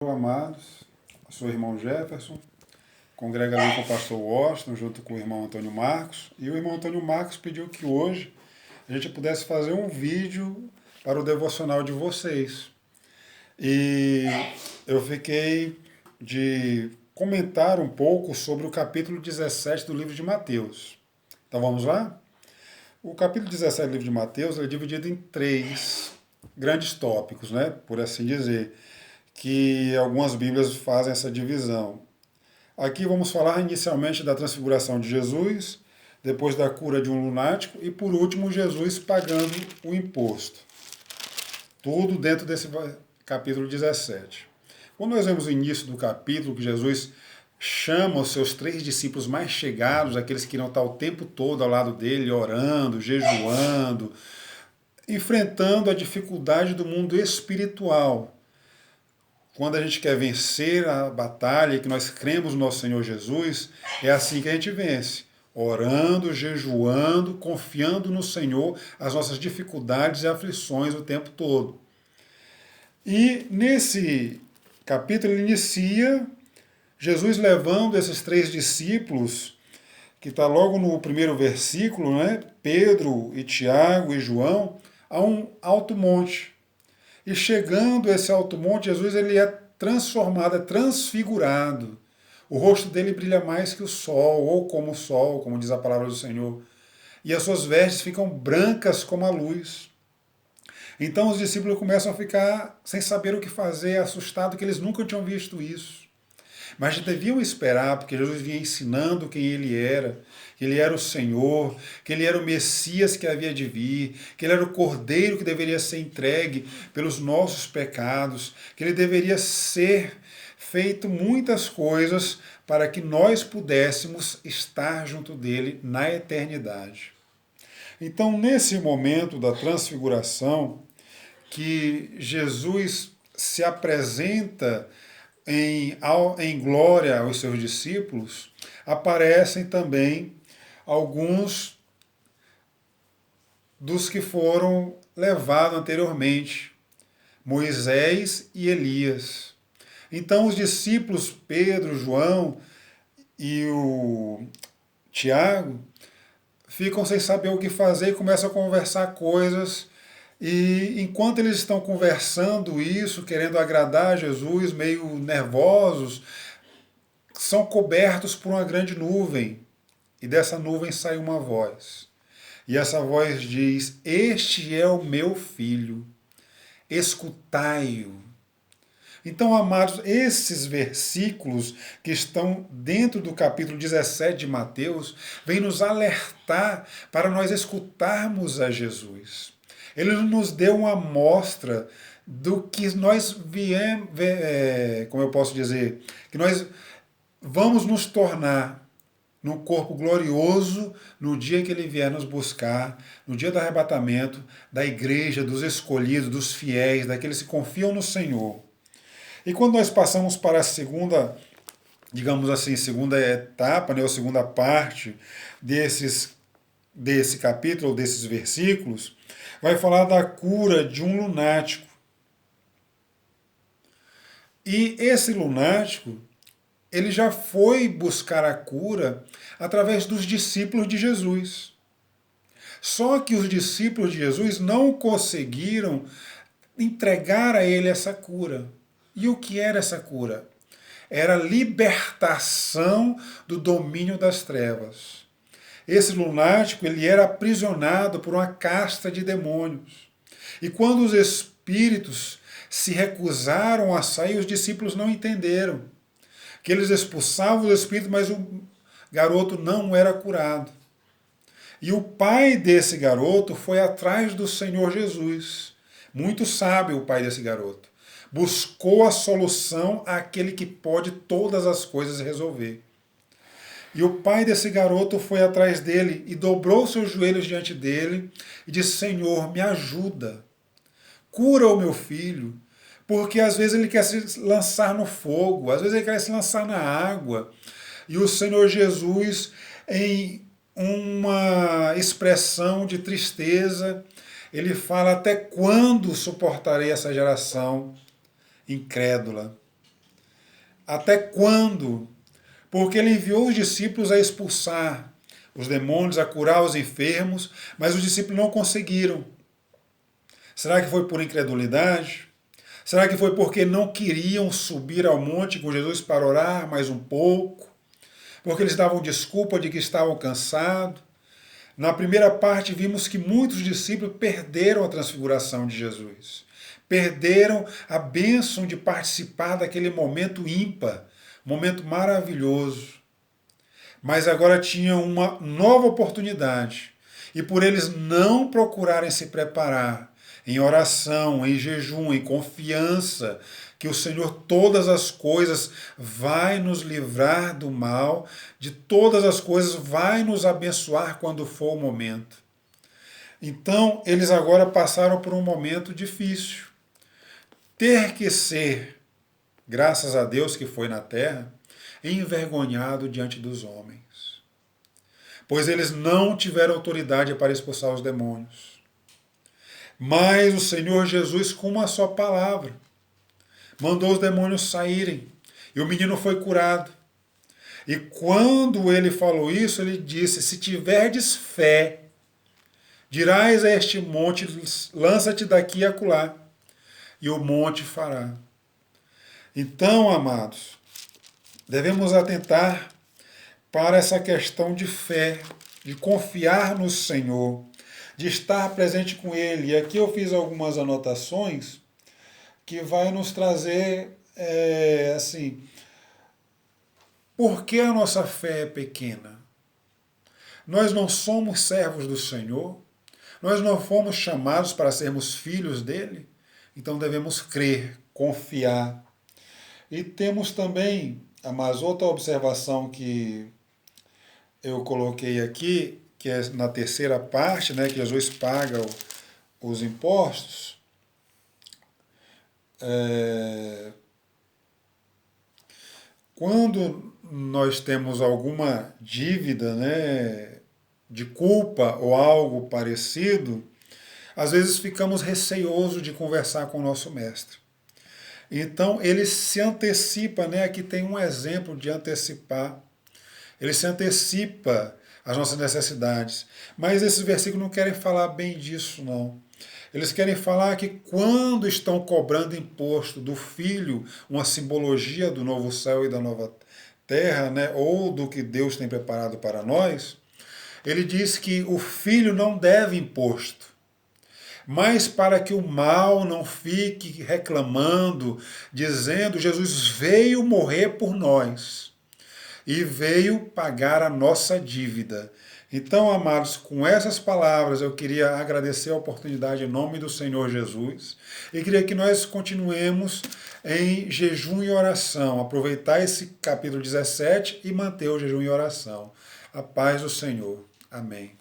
Olá, amados, sou o irmão Jefferson, congrego ali com o pastor Washington, junto com o irmão Antônio Marcos, e o irmão Antônio Marcos pediu que hoje a gente pudesse fazer um vídeo para o devocional de vocês. E eu fiquei de comentar um pouco sobre o capítulo 17 do livro de Mateus. Então vamos lá? O capítulo 17 do livro de Mateus é dividido em três grandes tópicos, né, por assim dizer, que algumas Bíblias fazem essa divisão. Aqui vamos falar inicialmente da transfiguração de Jesus, depois da cura de um lunático e, por último, Jesus pagando o imposto. Tudo dentro desse capítulo 17. Quando nós vemos o início do capítulo, que Jesus chama os seus 3 discípulos mais chegados, aqueles que irão estar o tempo todo ao lado dele, orando, jejuando, enfrentando a dificuldade do mundo espiritual. Quando a gente quer vencer a batalha e que nós cremos no nosso Senhor Jesus, é assim que a gente vence. Orando, jejuando, confiando no Senhor, as nossas dificuldades e aflições o tempo todo. E nesse capítulo ele inicia Jesus levando esses 3 discípulos, que está logo no primeiro versículo, né? Pedro e Tiago e João, a um alto monte. E chegando a esse alto monte, Jesus ele é transformado, é transfigurado. O rosto dele brilha mais que o sol, como diz a palavra do Senhor. E as suas vestes ficam brancas como a luz. Então os discípulos começam a ficar sem saber o que fazer, assustados, que eles nunca tinham visto isso. Mas deviam esperar, porque Jesus vinha ensinando quem ele era, que ele era o Senhor, que ele era o Messias que havia de vir, que ele era o Cordeiro que deveria ser entregue pelos nossos pecados, que ele deveria ser feito muitas coisas para que nós pudéssemos estar junto dele na eternidade. Então, nesse momento da transfiguração, que Jesus se apresenta em glória aos seus discípulos, aparecem também alguns dos que foram levados anteriormente, Moisés e Elias. Então os discípulos Pedro, João e o Tiago ficam sem saber o que fazer e começam a conversar coisas. E enquanto eles estão conversando isso, querendo agradar a Jesus, meio nervosos, são cobertos por uma grande nuvem. E dessa nuvem sai uma voz. E essa voz diz: "Este é o meu filho, escutai-o". Então, amados, esses versículos que estão dentro do capítulo 17 de Mateus, vêm nos alertar para nós escutarmos a Jesus. Ele nos deu uma amostra do que nós como eu posso dizer, que nós vamos nos tornar num corpo glorioso no dia que ele vier nos buscar, no dia do arrebatamento, da igreja, dos escolhidos, dos fiéis, daqueles que confiam no Senhor. E quando nós passamos para a segunda, digamos assim, segunda etapa, né, ou segunda parte desse capítulo, ou desses versículos, vai falar da cura de um lunático. E esse lunático, ele já foi buscar a cura através dos discípulos de Jesus. Só que os discípulos de Jesus não conseguiram entregar a ele essa cura. E o que era essa cura? Era a libertação do domínio das trevas. Esse lunático ele era aprisionado por uma casta de demônios. E quando os espíritos se recusaram a sair, os discípulos não entenderam. Que eles expulsavam os espíritos, mas o garoto não era curado. E o pai desse garoto foi atrás do Senhor Jesus. Muito sábio o pai desse garoto. Buscou a solução àquele que pode todas as coisas resolver. E o pai desse garoto foi atrás dele e dobrou seus joelhos diante dele e disse: Senhor, me ajuda, cura o meu filho, porque às vezes ele quer se lançar no fogo, às vezes ele quer se lançar na água. E o Senhor Jesus, em uma expressão de tristeza, ele fala: até quando suportarei essa geração incrédula? Até quando? Porque ele enviou os discípulos a expulsar os demônios, a curar os enfermos, mas os discípulos não conseguiram. Será que foi por incredulidade? Será que foi porque não queriam subir ao monte com Jesus para orar mais um pouco? Porque eles davam desculpa de que estavam cansados? Na primeira parte, vimos que muitos discípulos perderam a transfiguração de Jesus. Perderam a bênção de participar daquele momento ímpar, momento maravilhoso. Mas agora tinham uma nova oportunidade. E por eles não procurarem se preparar em oração, em jejum, em confiança, que o Senhor todas as coisas vai nos livrar do mal, de todas as coisas vai nos abençoar quando for o momento. Então, eles agora passaram por um momento difícil. Ter que ser, graças a Deus que foi na terra, envergonhado diante dos homens. Pois eles não tiveram autoridade para expulsar os demônios. Mas o Senhor Jesus, com uma só palavra, mandou os demônios saírem. E o menino foi curado. E quando ele falou isso, ele disse: se tiverdes fé, dirás a este monte, lança-te daqui e acolá, e o monte fará. Então, amados, devemos atentar para essa questão de fé, de confiar no Senhor, de estar presente com Ele. E aqui eu fiz algumas anotações que vai nos trazer, assim, por que a nossa fé é pequena? Nós não somos servos do Senhor, nós não fomos chamados para sermos filhos dele, então devemos crer, confiar. E temos também, mas outra observação que eu coloquei aqui, que é na terceira parte, né, que Jesus paga os impostos. Quando nós temos alguma dívida, né, de culpa ou algo parecido, às vezes ficamos receosos de conversar com o nosso mestre. Então ele se antecipa, né? Aqui tem um exemplo de antecipar. Ele se antecipa às nossas necessidades. Mas esses versículos não querem falar bem disso, não. Eles querem falar que quando estão cobrando imposto do filho, uma simbologia do novo céu e da nova terra, né, ou do que Deus tem preparado para nós, ele diz que o filho não deve imposto. Mas para que o mal não fique reclamando, dizendo: Jesus veio morrer por nós e veio pagar a nossa dívida. Então, amados, com essas palavras eu queria agradecer a oportunidade em nome do Senhor Jesus e queria que nós continuemos em jejum e oração, aproveitar esse capítulo 17 e manter o jejum e oração. A paz do Senhor. Amém.